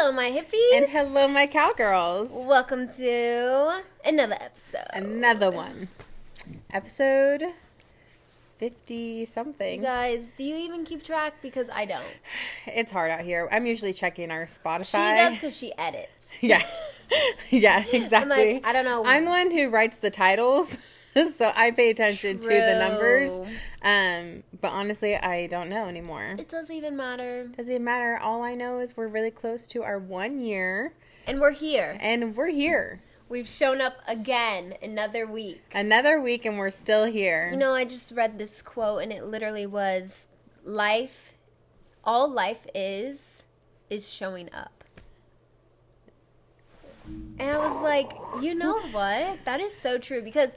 Hello, my hippies. And hello, my cowgirls. Welcome to another episode. Another one. Episode 50-something. Guys, do you even keep track? Because I don't. It's hard out here. I'm usually checking our Spotify. She does because she edits. Yeah. Yeah, exactly. I'm like, I don't know. I'm the one who writes the titles, so I pay attention to the numbers. But honestly, I don't know anymore. It doesn't even matter. Doesn't even matter. All I know is we're really close to our 1 year. And we're here. And we're here. We've shown up again another week. Another week and we're still here. You know, I just read this quote and it literally was, all life is showing up. And I was like, you know what? That is so true. Because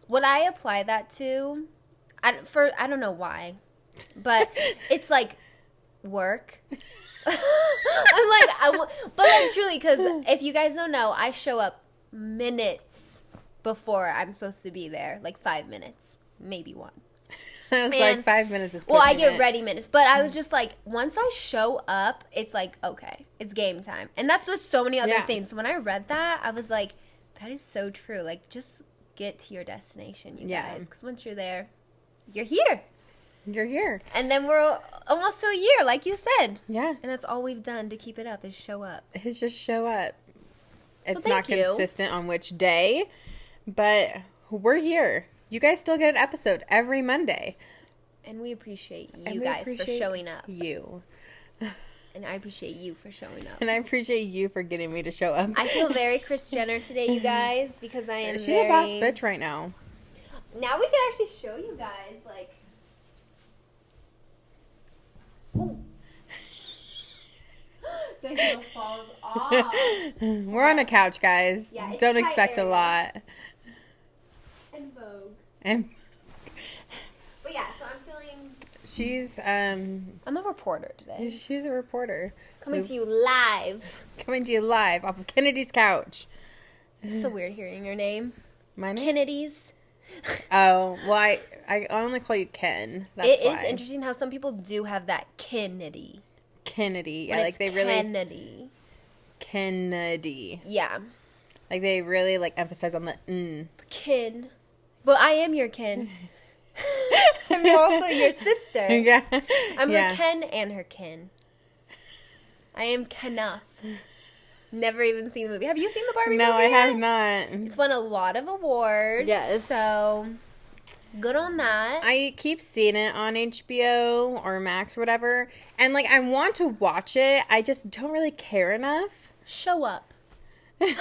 what I apply that to, I don't know why, but it's like work. I'm like, but like truly, because if you guys don't know, I show up minutes before I'm supposed to be there, like 5 minutes, maybe one. I was like 5 minutes is pushing well, I get it. ready minutes, but I was just like, once I show up, it's like, okay, it's game time. And that's with so many other things. When I read that, I was like, that is so true. Like, just get to your destination, you guys. Because once you're there, you're here. You're here. And then we're almost to a year, like you said. Yeah. And that's all we've done to keep it up is show up. It's just show up. It's thank not you. consistent on which day, but we're here. You guys still get an episode every Monday. And we appreciate you guys for showing up. You. And I appreciate you for showing up. And I appreciate you for getting me to show up. I feel very Kris Jenner today, you guys, because I am She's a boss bitch right now. Now we can actually show you guys, like... Oh. The heel falls off. We're on a couch, guys. Yeah, don't expect a lot. And Vogue. And But yeah, so I'm feeling... she's I'm a reporter today. she's a reporter. Coming to you live. Coming to you live off of Kennedy's couch. It's so weird hearing your name. My name? Kennedy's. Oh, well, I only call you Ken. That's It why. is interesting how some people do have that Kennedy. Kennedy. Yeah, But like it's they really... Kennedy. Kennedy. Yeah. Like they really like emphasize on the n. Kin. Well, I am your kin. I'm also your sister. Yeah. I'm her Ken and her kin. I am Kenough. Never even seen the movie. Have you seen the Barbie movie? No, I have not. It's won a lot of awards. Yes. So, good on that. I keep seeing it on HBO or Max or whatever. And, like, I want to watch it. I just don't really care enough. Show up. You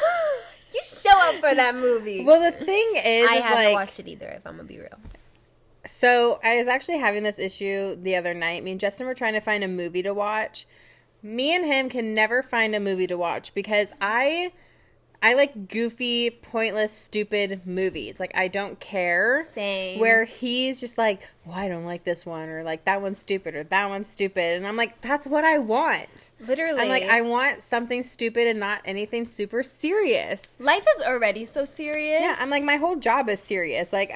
show up for that movie. Well, the thing is, I haven't like, watched it either, if I'm going to be real. So, I was actually having this issue the other night. Me and Justin were trying to find a movie to watch. Me and him can never find a movie to watch because I like goofy, pointless, stupid movies. Like, I don't care. Same. Where he's just like, well, I don't like this one, or like, that one's stupid, or that one's stupid. And I'm like, that's what I want. Literally. I'm like, I want something stupid and not anything super serious. Life is already so serious. Yeah, I'm like, my whole job is serious. Like,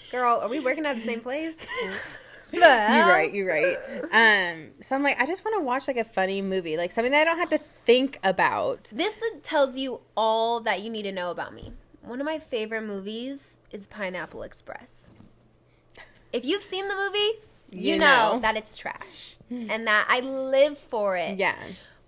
Girl, are we working at the same place? You're right. So I'm like, I just want to watch like a funny movie, like something that I don't have to think about. This tells you all that you need to know about me. One of my favorite movies is Pineapple Express. If you've seen the movie, you know that it's trash and that I live for it. Yeah.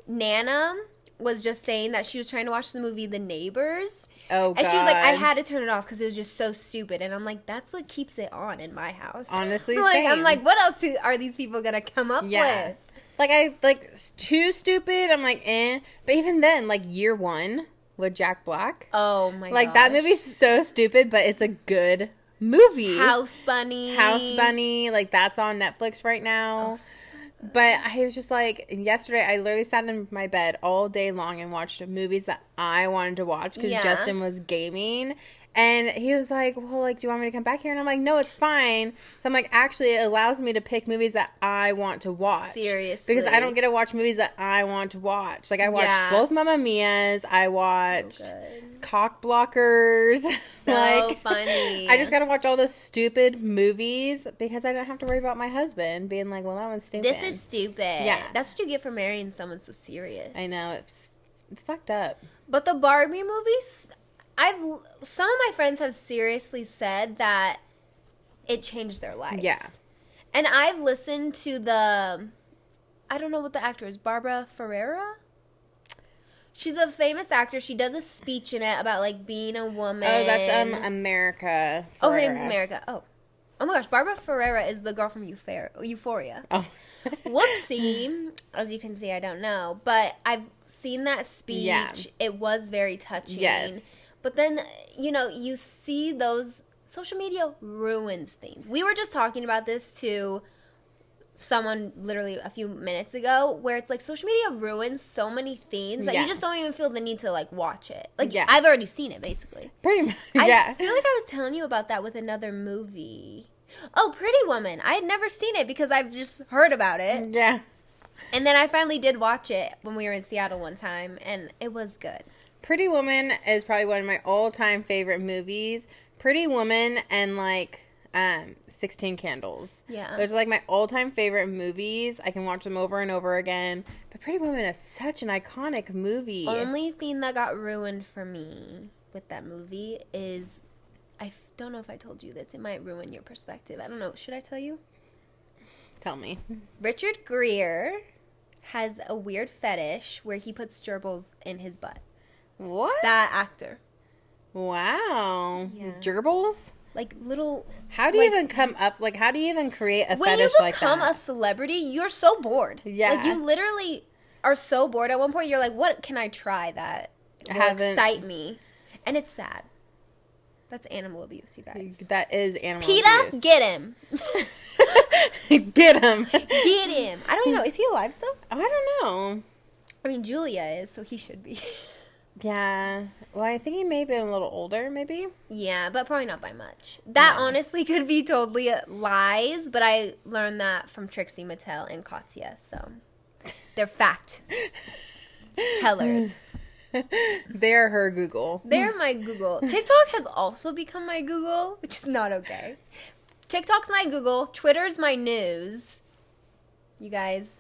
Nana was just saying that she was trying to watch the movie The Neighbors. Oh, God. And she was like, I had to turn it off because it was just so stupid. And I'm like, that's what keeps it on in my house. Honestly, like, same. I'm like, what else are these people going to come up with? Like, too stupid. I'm like, eh. But even then, like, Year One with Jack Black. Oh, my god. Like, that movie's so stupid, but it's a good movie. House Bunny. Like, that's on Netflix right now. Oh, but I was just like, yesterday, I literally sat in my bed all day long and watched movies that I wanted to watch because Justin was gaming. And he was like, well, like, do you want me to come back here? And I'm like, no, it's fine. So I'm like, actually, it allows me to pick movies that I want to watch. Seriously. Because I don't get to watch movies that I want to watch. Like, I watched both Mamma Mia's. I watched cock blockers. So funny. I just got to watch all those stupid movies because I don't have to worry about my husband being like, well, that one's stupid. This is stupid. Yeah. That's what you get for marrying someone so serious. I know. It's fucked up. But the Barbie movies, some of my friends have seriously said that it changed their lives. Yeah. And I've listened to I don't know what the actor is, Barbara Ferreira? She's a famous actress. She does a speech in it about, like, being a woman. Oh, that's America Ferreira. Oh, her name's America. Oh my gosh, Barbara Ferreira is the girl from Euphoria. Oh. Whoopsie. As you can see, I don't know. But I've seen that speech. Yeah. It was very touching. Yes. But then, you see those... Social media ruins things. We were just talking about this to someone literally a few minutes ago, where it's like social media ruins so many things that you just don't even feel the need to, like, watch it. Like, I've already seen it, basically. Pretty much, I feel like I was telling you about that with another movie. Oh, Pretty Woman. I had never seen it because I've just heard about it. Yeah. And then I finally did watch it when we were in Seattle one time, and it was good. Pretty Woman is probably one of my all-time favorite movies. Pretty Woman and, like, 16 Candles. Yeah. Those are, like, my all-time favorite movies. I can watch them over and over again. But Pretty Woman is such an iconic movie. Only thing that got ruined for me with that movie is, I don't know if I told you this. It might ruin your perspective. I don't know. Should I tell you? Tell me. Richard Gere has a weird fetish where he puts gerbils in his butt. What? That actor. Wow. Yeah. Gerbils? Like little... How do you even come up... Like, how do you even create a fetish like that? When you become a celebrity, you're so bored. Yeah. Like, you literally are so bored. At one point, you're like, what can I try that will excite me? And it's sad. That's animal abuse, you guys. That is animal abuse. PETA, get him. Get him. Get him. I don't even know. Is he alive still? I don't know. I mean, Julia is, so he should be. Yeah. Well, I think he may have been a little older, maybe. Yeah, but probably not by much. That honestly could be totally lies, but I learned that from Trixie Mattel and Katya, so they're fact tellers. They're her Google. They're my Google. TikTok has also become my Google, which is not okay. TikTok's my Google. Twitter's my news. You guys...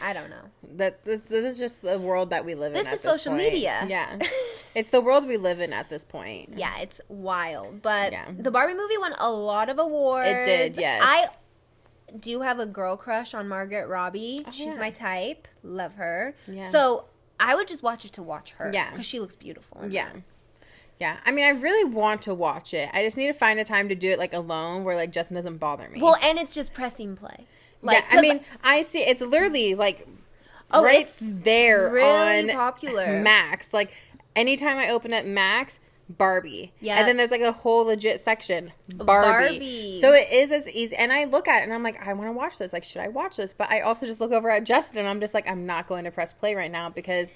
I don't know. This is just the world that we live in. This is social media. Yeah. It's the world we live in at this point. Yeah, it's wild. But the Barbie movie won a lot of awards. It did, yes. I do have a girl crush on Margot Robbie. Oh, she's my type. Love her. Yeah. So I would just watch it to watch her. Yeah. Because she looks beautiful. Yeah. Yeah. I mean, I really want to watch it. I just need to find a time to do it, like, alone where, like, Justin doesn't bother me. Well, and it's just pressing play. Like, yeah, I mean, I see it's literally like right it's there really on popular. Max. Like anytime I open up Max, Barbie. Yeah. And then there's like a whole legit section, Barbie. So it is as easy. And I look at it and I'm like, I want to watch this. Like, should I watch this? But I also just look over at Justin and I'm just like, I'm not going to press play right now because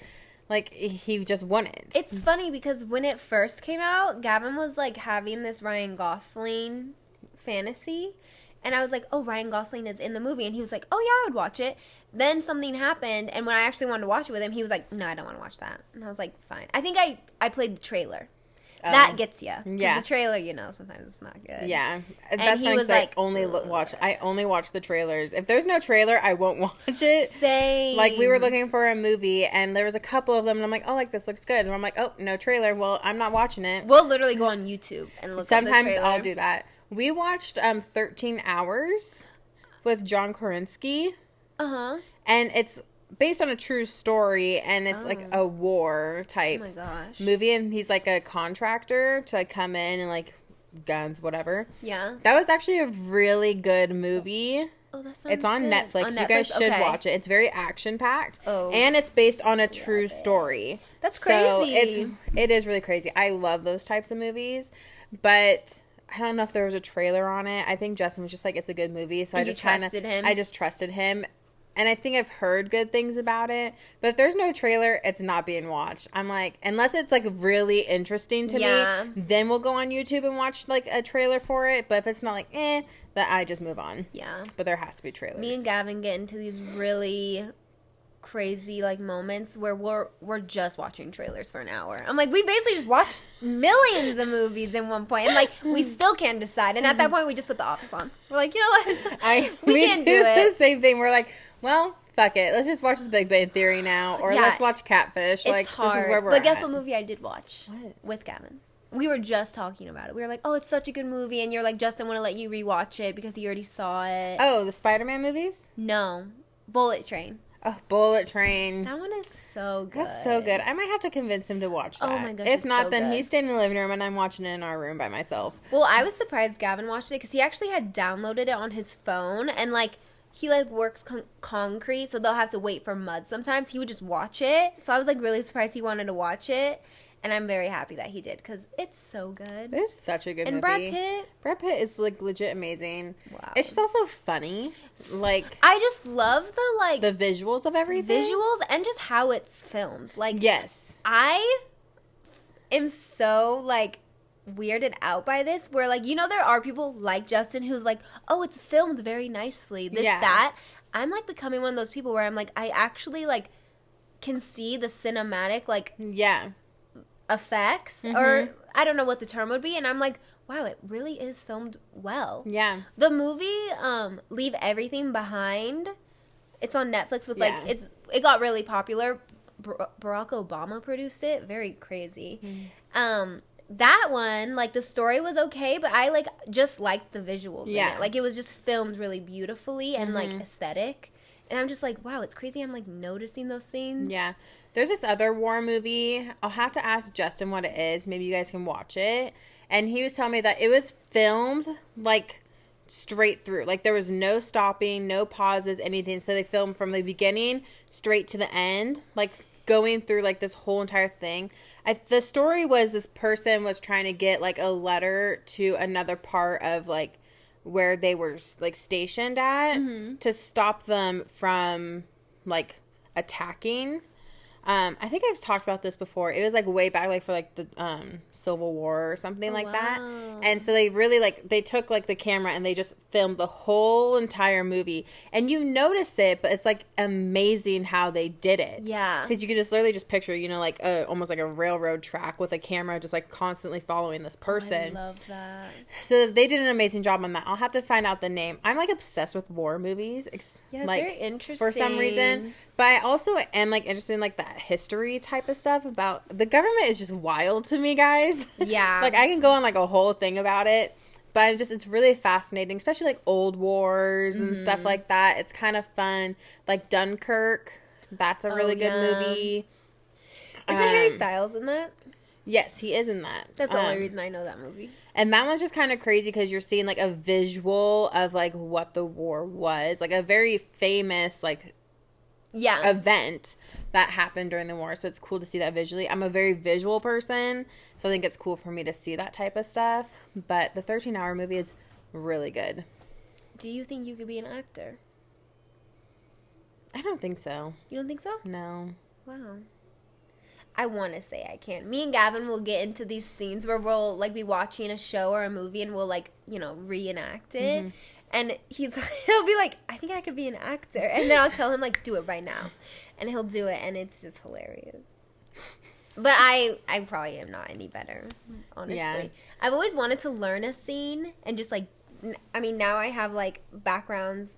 like he just wouldn't. It's funny because when it first came out, Gavin was like having this Ryan Gosling fantasy. And I was like, oh, Ryan Gosling is in the movie. And he was like, oh, yeah, I would watch it. Then something happened. And when I actually wanted to watch it with him, he was like, no, I don't want to watch that. And I was like, fine. I think I played the trailer. That gets you. Yeah. The trailer, sometimes it's not good. Yeah. And that's he was like, I only watch the trailers. If there's no trailer, I won't watch it. Same. Like, we were looking for a movie, and there was a couple of them, and I'm like, oh, like, this looks good. And I'm like, oh, no trailer. Well, I'm not watching it. We'll literally go on YouTube and look Sometimes up the trailer. I'll do that. We watched 13 Hours with John Krasinski. Uh-huh. And it's based on a true story, and it's like a war type movie, and he's like a contractor to like come in and like guns, whatever. Yeah. That was actually a really good movie. Oh, that sounds It's on good. Netflix. You guys should watch it. It's very action-packed. Oh. And it's based on a true story. That's crazy. So it is really crazy. I love those types of movies, but I don't know if there was a trailer on it. I think Justin was just like, it's a good movie. So I just trusted him. And I think I've heard good things about it. But if there's no trailer, it's not being watched. I'm like, unless it's like really interesting to me, then we'll go on YouTube and watch like a trailer for it. But if it's not like, then I just move on. Yeah. But there has to be trailers. Me and Gavin get into these really crazy like moments where we're just watching trailers for an hour. I'm like, we basically just watched millions of movies in one point, and like we still can't decide. And at that point, we just put The Office on. We're like, you know what? we can't do it. The same thing. We're like, well, fuck it. Let's just watch The Big Bang Theory now, or let's watch Catfish. It's like hard. This is where we're but at. Guess what movie I did watch? What? With Gavin. We were just talking about it. We were like, oh, it's such a good movie, and you're like, Justin, want to let you rewatch it because he already saw it. Oh, the Spider-Man movies? No, Bullet Train. Oh, Bullet Train. That one is so good. That's so good. I might have to convince him to watch that. Oh my gosh, If it's not, so then good. he's staying in the living room and I'm watching it in our room by myself. Well, I was surprised Gavin watched it because he actually had downloaded it on his phone, and like he like works concrete, so they'll have to wait for mud sometimes. He would just watch it, so I was like really surprised he wanted to watch it, and I'm very happy that he did because it's so good. It's such a good movie. And Brad Pitt is like legit amazing. Wow. It's just also funny. Like, I just love the like the visuals of everything. visuals and just how it's filmed. Like, yes. I am so like weirded out by this where like, you know, there are people like Justin who's like, oh, it's filmed very nicely, that. I'm like becoming one of those people where I'm like, I actually like can see the cinematic like effects, or I don't know what the term would be, and I'm like, wow, it really is filmed well. Yeah. The movie Leave Everything Behind, it's on Netflix with like it got really popular. Barack Obama produced it. Very crazy. That one, like the story was okay, but I like just liked the visuals in it. Like it was just filmed really beautifully and like aesthetic. And I'm just like, wow, it's crazy. I'm like noticing those things. Yeah. There's this other war movie. I'll have to ask Justin what it is. Maybe you guys can watch it. And he was telling me that it was filmed like straight through. Like there was no stopping, no pauses, anything. So they filmed from the beginning straight to the end, like going through like this whole entire thing. The story was this person was trying to get like a letter to another part of like where they were like stationed at to stop them from like attacking. I think I've talked about this before. It was like way back, like for like the Civil War or something like that. And so they really like they took like the camera and they just filmed the whole entire movie. And you notice it, but it's like amazing how they did it. Yeah, because you could just literally just picture, you know, like almost like a railroad track with a camera just like constantly following this person. I love that. So they did an amazing job on that. I'll have to find out the name. I'm like obsessed with war movies. Yeah, it's like, very interesting for some reason. But I also am like interested in like that history type of stuff about the government is just wild to me, guys. Yeah. Like I can go on like a whole thing about it, but it's really fascinating, especially like old wars and stuff like that. It's kind of fun. Like Dunkirk, that's a really good movie. Is it Harry Styles in that? Yes, he is in that. That's the only reason I know that movie. And that one's just kind of crazy because you're seeing like a visual of like what the war was, like a very famous like event that happened during the war. So it's cool to see that visually. I'm a very visual person, so I think it's cool for me to see that type of stuff. But the 13-hour movie is really good. Do you think you could be an actor? I don't think so. You don't think so? No. Wow. I want to say I can. Me and Gavin will get into these scenes where we'll like be watching a show or a movie and we'll like, you know, reenact it. And he'll be like, I think I could be an actor. And then I'll tell him, like, do it right now. And he'll do it, and it's just hilarious. But I probably am not any better, honestly. Yeah. I've always wanted to learn a scene and just, like, I mean, now I have, like, backgrounds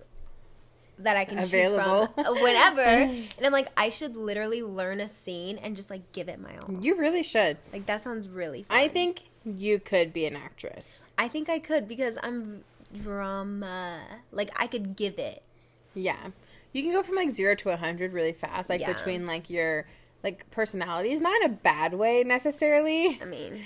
that I can choose from whenever. And I'm like, I should literally learn a scene and just, like, give it my all. You really should. Like, that sounds really fun. I think you could be an actress. I think I could because I'm drama. Like, I could give it. Yeah. You can go from, like, 0 to 100 really fast. Like, between, like, your, like, personalities. Not in a bad way, necessarily. I mean,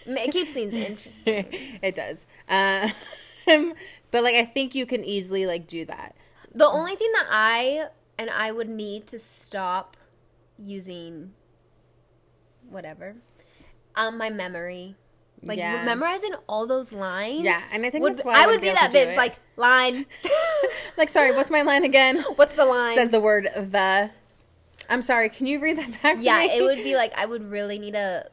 it keeps things interesting. It does. But, like, I think you can easily, like, do that. The only thing that I would need to stop using whatever, my memory. Like, memorizing all those lines. Yeah, and I think that's why I would be that bitch. Like, line. Like, sorry, what's my line again? What's the line? Says the word the. I'm sorry, can you read that back to me? Yeah, it would be like, I would really need a...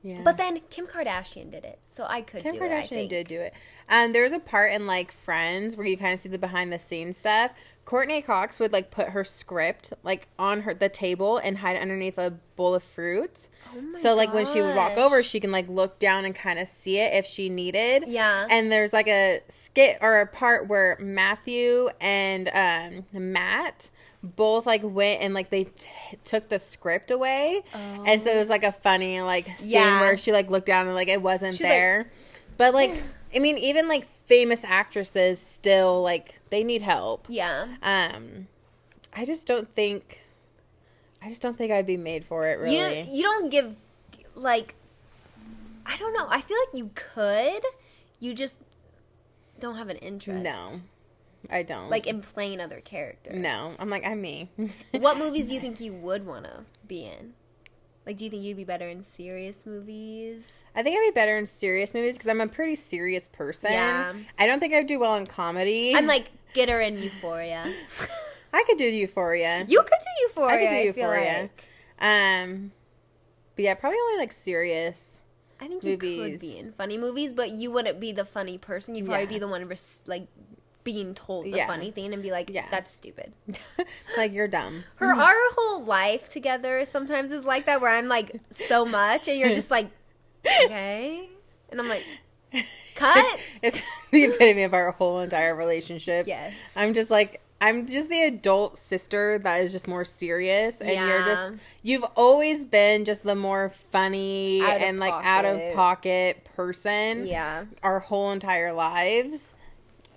Yeah. But then Kim Kardashian did it, so I could do it, I Kim Kardashian think. did do it. There's a part in, like, Friends where you kind of see the behind-the-scenes stuff. Courtney Cox would, like, put her script, like, on the table and hide underneath a bowl of fruit. Oh my So, like, when she would walk over, she can, like, look down and kind of see it if she needed. Yeah. And there's, like, a skit or a part where Matthew and Matt both, like, went and, like, they took the script away. Oh. And so it was, like, a funny, like, scene where she, like, looked down and, like, it wasn't She's there. Like, but, like, I mean, even, like, famous actresses still, like, they need help. Yeah. I just don't think I'd be made for it, really. You don't give, like, I don't know. I feel like you could. You just don't have an interest. No, I don't. Like, in playing other characters. No. I'm like, I'm me. What movies do you think you would want to be in? Like, do you think you'd be better in serious movies? I think I'd be better in serious movies because I'm a pretty serious person. Yeah. I don't think I'd do well in comedy. I'm like, get her in Euphoria. I could do Euphoria. You could do Euphoria. I could do Euphoria. Like. But yeah, probably only like serious. I think you could be in funny movies, but you wouldn't be the funny person. You'd probably be the one like being told the funny thing and be like, that's stupid. Like, you're dumb. Our whole life together sometimes is like that, where I'm like so much and you're just like, okay, and I'm like, cut. It's the epitome of our whole entire relationship. Yes. I'm just the adult sister that is just more serious, and you've always been just the more funny and like out of pocket person. Yeah. Our whole entire lives.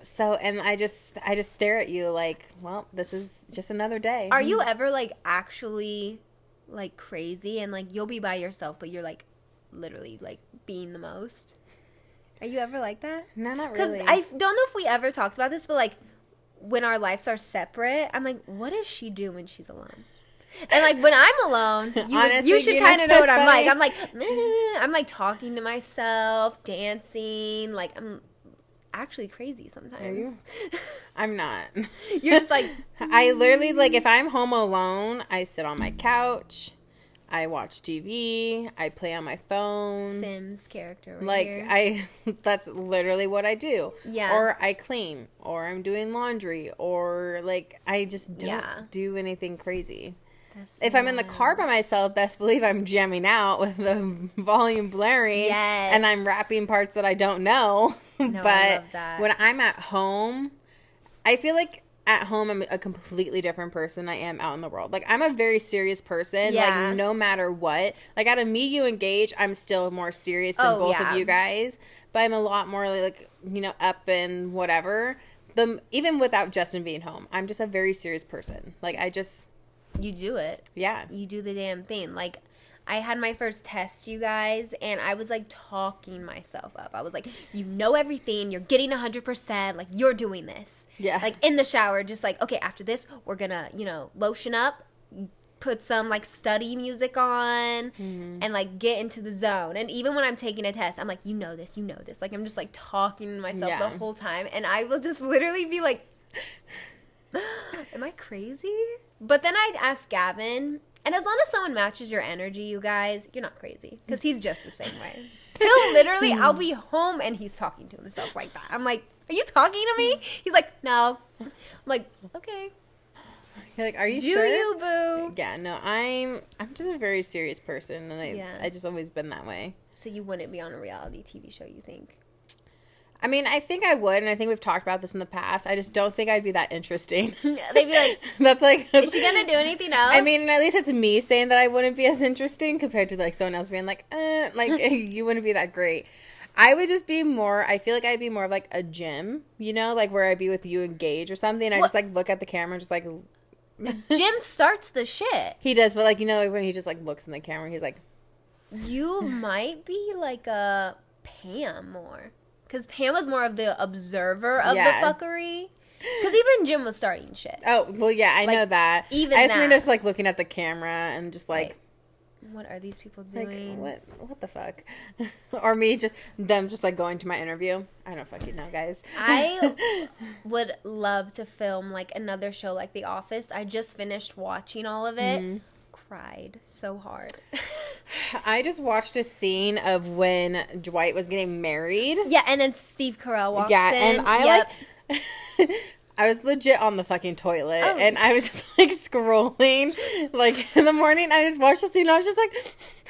So, and I just stare at you like, well, this is just another day. Are you ever like actually like crazy and like you'll be by yourself, but you're like literally like being the most? Are you ever like that? No, not really. Because I don't know if we ever talked about this, but like when our lives are separate, I'm like, what does she do when she's alone? And like when I'm alone, Honestly, you should kind of know what I'm funny. like. I'm like, I'm like talking to myself, dancing. Like I'm actually crazy sometimes. Are you? I'm not. You're just like I literally, like, if I'm home alone, I sit on my couch, I watch TV, I play on my phone. Sims character like here. That's literally what I do. Yeah. Or I clean, or I'm doing laundry, or like I just don't do anything crazy. If I'm in the car by myself, best believe I'm jamming out with the volume blaring. Yes. And I'm rapping parts that I don't know. No, but I love that. when I'm at home, I feel like at home I'm a completely different person than I am out in the world. Like, I'm a very serious person. Yeah. Like, no matter what. Like, out of me, you engage, I'm still more serious than both of you guys. But I'm a lot more, like, you know, up and whatever. Even without Justin being home, I'm just a very serious person. Like, You do it. Yeah. You do the damn thing. Like, I had my first test, you guys, and I was, like, talking myself up. I was like, you know everything. You're getting 100%. Like, you're doing this. Yeah. Like, in the shower, just like, okay, after this, we're going to, you know, lotion up, put some, like, study music on, and, like, get into the zone. And even when I'm taking a test, I'm like, you know this. Like, I'm just, like, talking to myself the whole time. And I will just literally be like, am I crazy? But then I'd ask Gavin, and as long as someone matches your energy, you guys, you're not crazy. Because he's just the same way. He'll literally, I'll be home, and he's talking to himself like that. I'm like, are you talking to me? He's like, no. I'm like, okay. You're like, are you sure? Do you, boo? Yeah, no, I'm just a very serious person, and I just always been that way. So you wouldn't be on a reality TV show, you think? I mean, I think I would, and I think we've talked about this in the past. I just don't think I'd be that interesting. They'd be like, that's like, is she gonna do anything else? I mean, at least it's me saying that I wouldn't be as interesting compared to like someone else being like, you wouldn't be that great. I would just be more, I feel like I'd be more of like a Jim, you know, like where I'd be with you and Gage or something. I just like look at the camera and just like. Jim starts the shit. He does, but like, you know, like when he just like looks in the camera, he's like. You might be like a Pam more. Because Pam was more of the observer of the fuckery. Because even Jim was starting shit. Oh, well, yeah, I know that. Even I just mean just, like, looking at the camera and just, like... what are these people doing? Like, what the fuck? Or them just, like, going to my interview. I don't fucking know, guys. I would love to film, like, another show like The Office. I just finished watching all of it. cried so hard. I just watched a scene of when Dwight was getting married. Yeah, and then Steve Carell walks in. Yeah, and I I was legit on the fucking toilet, and I was just, like, scrolling, like, in the morning. I just watched the scene, and I was just like,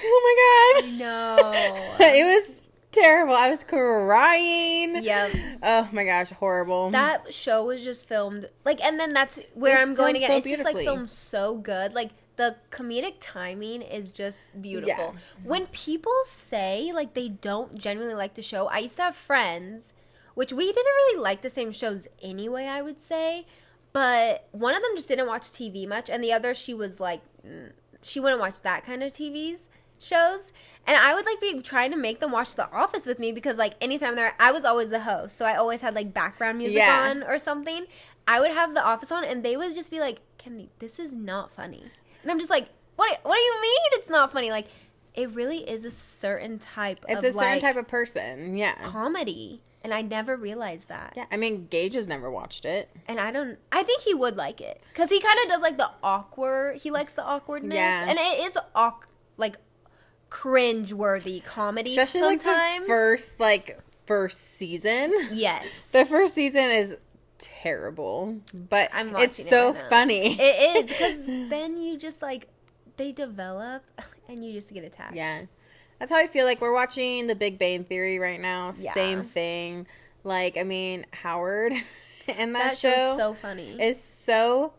oh, my God. No. It was terrible. I was crying. Yep. Oh, my gosh, horrible. That show was just filmed, like, and then that's where I'm going again. So it's just, like, filmed so good. Like, the comedic timing is just beautiful. Yeah. When people say, like, they don't genuinely like the show, I used to have friends, which we didn't really like the same shows anyway, I would say. But one of them just didn't watch TV much. And the other, she was like, she wouldn't watch that kind of shows. And I would, like, be trying to make them watch The Office with me. Because, like, anytime I was always the host. So I always had, like, background music on or something. I would have The Office on. And they would just be like, Kennedy, this is not funny. And I'm just like, what do you mean it's not funny? Like, it really is a certain type of, it's a certain type of person. Yeah. Comedy. And I never realized that. Yeah, I mean, Gage has never watched it. And I think he would like it. Because he kind of does, like, he likes the awkwardness. Yeah. And it is, like, cringe-worthy comedy especially, sometimes. Like, the first season. Yes. The first season is terrible. But it's so funny. It is. Because then you just, like, they develop, and you just get attached. Yeah. That's how I feel. Like, we're watching The Big Bang Theory right now. Yeah. Same thing. Like, I mean, Howard in that show is so funny. Is so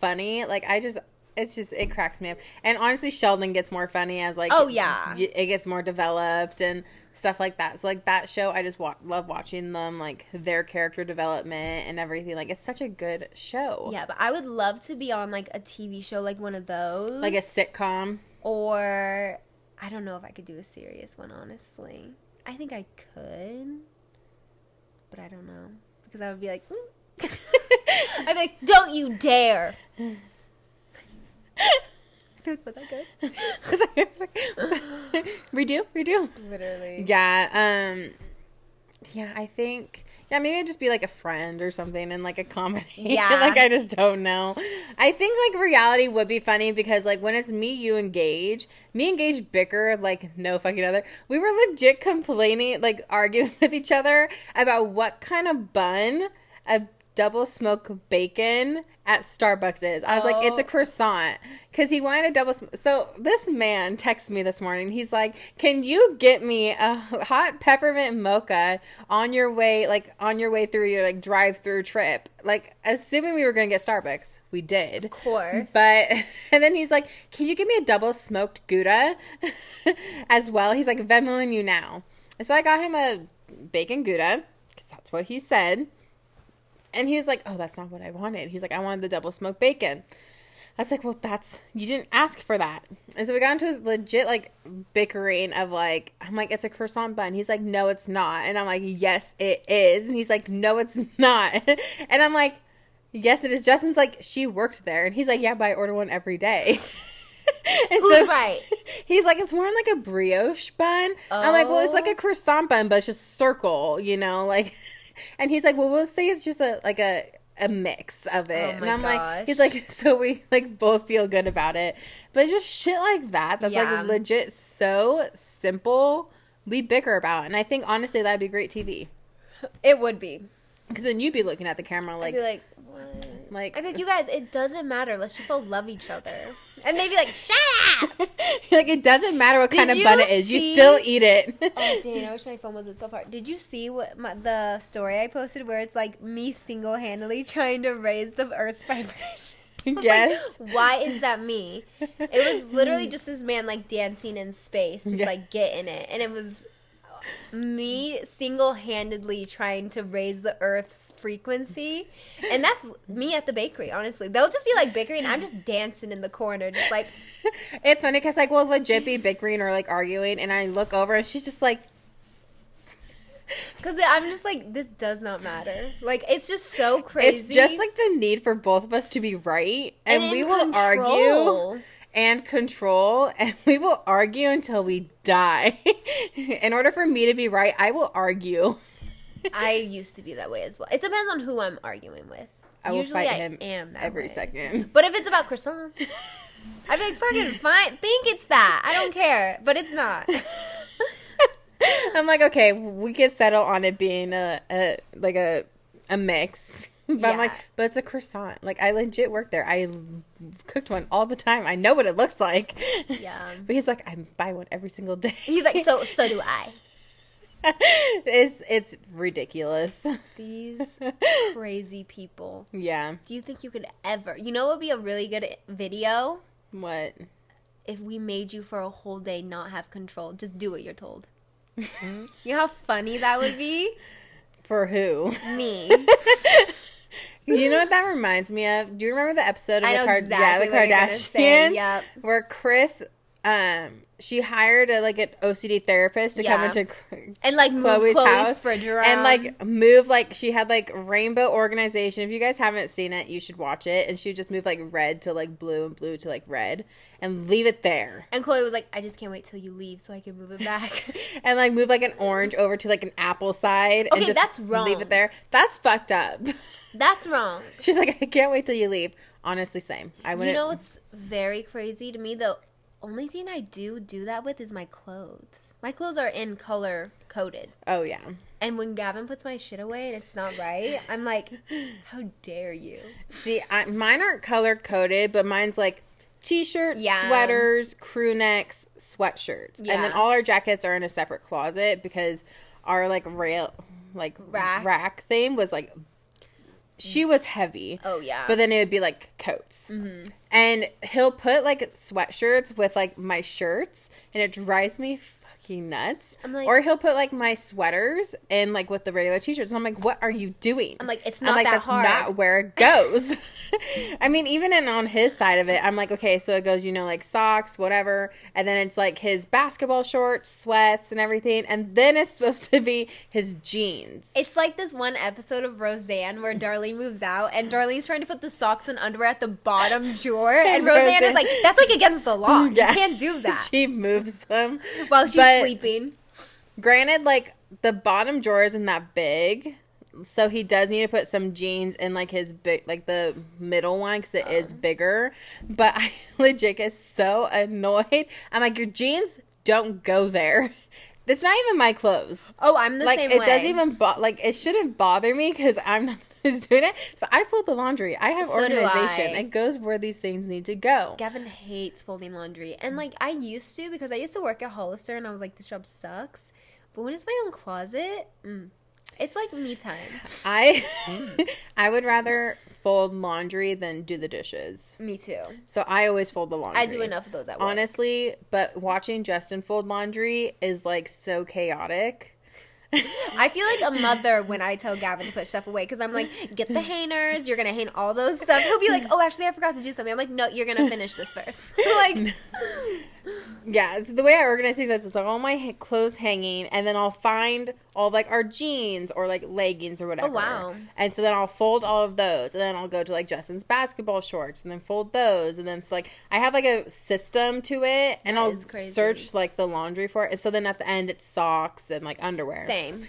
funny. Like, it cracks me up. And honestly, Sheldon gets more funny as, like, oh, yeah. It gets more developed and stuff like that. So, like, that show, I just love watching them, like, their character development and everything. Like, it's such a good show. Yeah, but I would love to be on, like, a TV show, like one of those. Like a sitcom. Or I don't know if I could do a serious one, honestly. I think I could, but I don't know. Because I would be like, I'd be like, don't you dare. I feel like, was that good? was that? Redo? Literally. Yeah, yeah, I think... Yeah, maybe I'd just be, like, a friend or something in, like, a comedy. Yeah. Like, I just don't know. I think, like, reality would be funny because, like, when it's me, you, and Gage, me and Gage bicker, like, no fucking other. We were legit complaining, like, arguing with each other about what kind of bun a double smoked bacon at Starbucks is. I was like, it's a croissant. Because he wanted a double So this man texted me this morning. He's like, can you get me a hot peppermint mocha on your way through your, like, drive-through trip? Like, assuming we were going to get Starbucks. We did. Of course. But, and then he's like, can you give me a double smoked Gouda as well? He's like, Venmoing you now. And so I got him a bacon Gouda, because that's what he said. And he was like, oh, that's not what I wanted. He's like, I wanted the double smoked bacon. I was like, well, you didn't ask for that. And so we got into this legit, like, bickering of, like, I'm like, it's a croissant bun. He's like, no, it's not. And I'm like, yes, it is. And he's like, no, it's not. And I'm like, yes, it is. Justin's like, she worked there. And he's like, yeah, but I order one every day. And who's right? He's like, it's more like a brioche bun. Oh. I'm like, well, it's like a croissant bun, but it's just circle, you know, like... And he's like, well, we'll say it's just a mix of it. Oh, and I'm gosh. like, he's like, so we, like, both feel good about it. But just shit like that, that's like legit so simple, we bicker about. And I think, honestly, that'd be great TV. It would be. Because then you'd be looking at the camera like... I'd be like, what? Like, I'd be like, you guys, it doesn't matter. Let's just all love each other. And they'd be like, shut up! Like, it doesn't matter what kind of bun it is. You still eat it. Oh, dang, I wish my phone wasn't so far. Did you see the story I posted where it's, like, me single-handedly trying to raise the Earth's vibration? Yes. Like, why is that me? It was literally just this man, like, dancing in space, just, like, getting it. And it was... me single-handedly trying to raise the Earth's frequency. And that's me at the bakery, honestly. They'll just be, like, bickering. I'm just dancing in the corner, just, like... It's funny because, like, we'll legit be bickering or, like, arguing, and I look over, and she's just, like... Because I'm just, like, this does not matter. Like, it's just so crazy. It's just, like, the need for both of us to be right, and we will argue... and control, and we will argue until we die. In order for me to be right, I will argue. I used to be that way as well. It depends on who I'm arguing with. I will Usually fight him I am that every way. second. But if it's about croissants, I'd be like, fucking fine. Think it's that. I don't care. But it's not. I'm like, okay, we could settle on it being a mix. But I'm like, but it's a croissant. Like, I legit work there. I cooked one all the time. I know what it looks like. Yeah. But he's like, I buy one every single day. He's like, so do I. It's ridiculous. These crazy people. Yeah. Do you think you could ever... You know what would be a really good video? What? If we made you for a whole day not have control. Just do what you're told. You know how funny that would be? For who? Me. You know what that reminds me of? Do you remember the episode of the exactly Kardashians? Yep. Where Kris, she hired an OCD therapist to come into and like Chloe's house for and like move she had like rainbow organization. If you guys haven't seen it, you should watch it. And she would just move like red to like blue and blue to like red and leave it there. And Chloe was like, I just can't wait till you leave so I can move it back. And like move like an orange over to like an apple side. Okay, and just that's wrong. Leave it there. That's fucked up. That's wrong. She's like, I can't wait till you leave. Honestly, same. I wouldn't. You know what's very crazy to me? The only thing I do that with is my clothes. My clothes are in color coded. Oh, yeah. And when Gavin puts my shit away and it's not right, I'm like, how dare you? See, mine aren't color coded, but mine's like t-shirts, sweaters, crew necks, sweatshirts. Yeah. And then all our jackets are in a separate closet because our rack thing was like, she was heavy. Oh, yeah. But then it would be like coats. Mm-hmm. And he'll put like sweatshirts with like my shirts, and it drives me fucking nuts. I'm like, or he'll put like my sweaters in like with the regular t-shirts. And I'm like, what are you doing? I'm like, it's not that hard. That's not where it goes. I mean, even on his side of it, I'm like, okay, so it goes, like socks, whatever. And then it's like his basketball shorts, sweats, and everything. And then it's supposed to be his jeans. It's like this one episode of Roseanne where Darlene moves out and Darlene's trying to put the socks and underwear at the bottom drawer. And Roseanne is like, that's like against the law. Yeah. You can't do that. She moves them while she's sleeping. Granted, like the bottom drawer isn't that big. So he does need to put some jeans in like his big, like the middle one because it is bigger. But I legit get so annoyed. I'm like, your jeans don't go there. It's not even my clothes. Oh, I'm the same way. It doesn't even it shouldn't bother me because I'm not just doing it. But I fold the laundry. I have organization. It goes where these things need to go. Gavin hates folding laundry, and like I used to because I used to work at Hollister, and I was like, this job sucks. But when it's my own closet. It's like me time. I would rather fold laundry than do the dishes. Me too. So I always fold the laundry. I do enough of those at work. Honestly, but watching Justin fold laundry is like so chaotic. I feel like a mother when I tell Gavin to put stuff away because I'm like, get the hangers, you're going to hang all those stuff. He'll be like, oh, actually, I forgot to do something. I'm like, no, you're going to finish this first. Like, yeah, so the way I organize things is like all my clothes hanging, and then I'll find all like our jeans or like leggings or whatever. Oh, wow. And so then I'll fold all of those, and then I'll go to like Justin's basketball shorts and then fold those. And then it's like I have like a system to it, and I'll search like the laundry for it. And so then at the end, it's socks and like underwear. Same.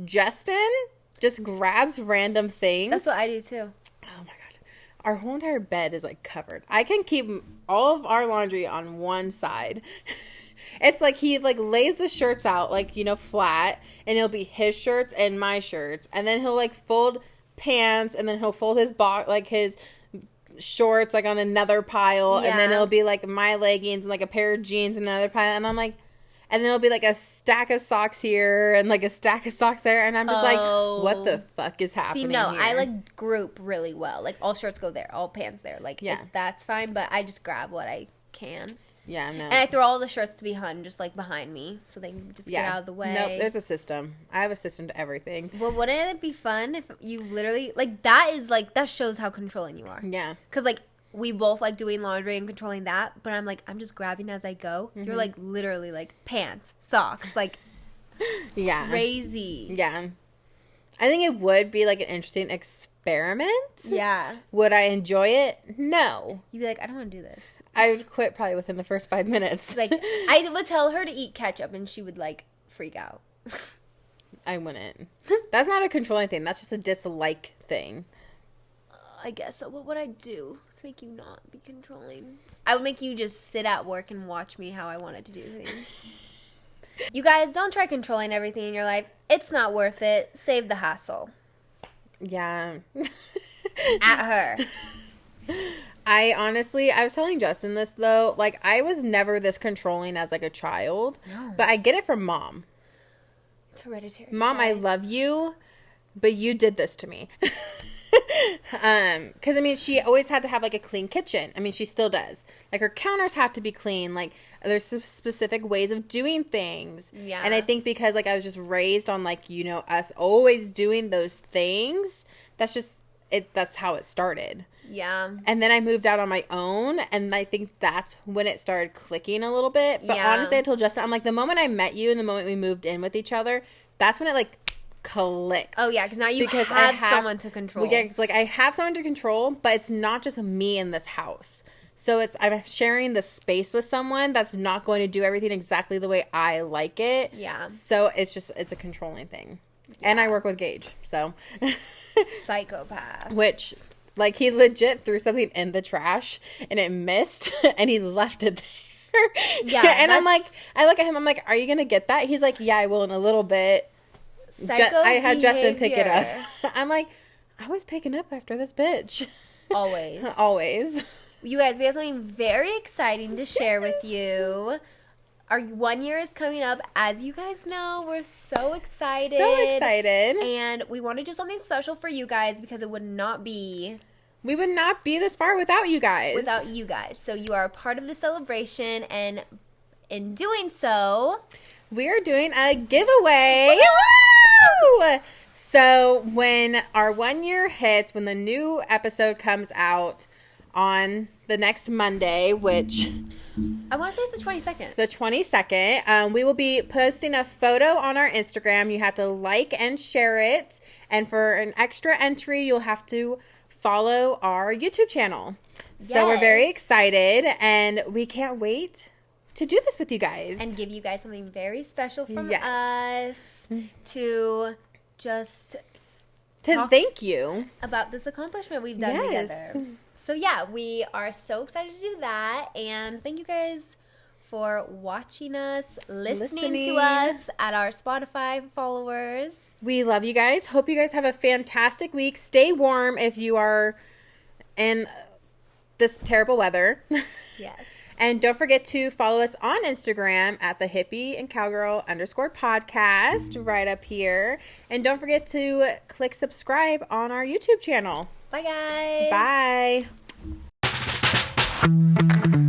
Justin just grabs random things. That's what I do too. Oh my god. Our whole entire bed is like covered. I can keep all of our laundry on one side. It's like he like lays the shirts out like, flat, and it'll be his shirts and my shirts. And then he'll like fold pants, and then he'll fold his his shorts like on another pile. Yeah. And then it'll be like my leggings and like a pair of jeans in another pile. And I'm like, and then it'll be like a stack of socks here and like a stack of socks there. And I'm just like, what the fuck is happening here? I like group really well. Like all shirts go there, all pants there. Like that's fine, but I just grab what I can. Yeah, no. And I throw all the shirts to be hung just like behind me so they can just get out of the way. Nope, there's a system. I have a system to everything. Well, wouldn't it be fun if you literally, like that shows how controlling you are. Yeah. Because like, we both like doing laundry and controlling that, but I'm like, I'm just grabbing as I go. Mm-hmm. You're like literally like pants, socks, like crazy. Yeah. I think it would be like an interesting experiment. Yeah. Would I enjoy it? No. You'd be like, I don't want to do this. I would quit probably within the first 5 minutes. Like, I would tell her to eat ketchup and she would like freak out. I wouldn't. That's not a controlling thing. That's just a dislike thing. I guess. So what would I do to make you not be controlling? I would make you just sit at work and watch me how I wanted to do things. You guys, don't try controlling everything in your life. It's not worth it. Save the hassle. Yeah. At her. I was telling Justin this, though. Like, I was never this controlling as, like, a child. No. But I get it from Mom. It's hereditary. Mom, guys. I love you, but you did this to me. Because, I mean, she always had to have, like, a clean kitchen. I mean, she still does. Like, her counters have to be clean. Like, there's specific ways of doing things. Yeah. And I think because, like, I was just raised on, like, you know, us always doing those things, that's how it started. Yeah. And then I moved out on my own, and I think that's when it started clicking a little bit. But honestly, I told Justin, I'm like, the moment I met you and the moment we moved in with each other, that's when it, like, clicked. Oh, yeah, because now you have someone to control. Yeah, it's like I have someone to control, but it's not just me in this house. So I'm sharing the space with someone that's not going to do everything exactly the way I like it. Yeah. So it's a controlling thing. Yeah. And I work with Gage, so. Psychopath. Which, like, he legit threw something in the trash, and it missed, and he left it there. Yeah. And I'm like, I look at him, I'm like, are you going to get that? He's like, yeah, I will in a little bit. I had Justin pick it up. I'm like, I was picking up after this bitch. Always. Always. You guys, we have something very exciting to share with you. Our 1 year is coming up. As you guys know, we're so excited. So excited. And we want to do something special for you guys because we would not be this far without you guys. So you are a part of the celebration, and in doing so, we are doing a giveaway. Woo! So when our 1 year hits, when the new episode comes out on the next Monday, which I want to say it's the 22nd. The 22nd. We will be posting a photo on our Instagram. You have to like and share it. And for an extra entry, you'll have to follow our YouTube channel. Yes. So we're very excited, and we can't wait to do this with you guys. And give you guys something very special from us to just thank you about this accomplishment we've done together. So yeah, we are so excited to do that, and thank you guys for watching us, listening to us, at our Spotify followers. We love you guys. Hope you guys have a fantastic week. Stay warm if you are in this terrible weather. Yes. And don't forget to follow us on Instagram at the Hippie and Cowgirl _podcast right up here. And don't forget to click subscribe on our YouTube channel. Bye, guys. Bye.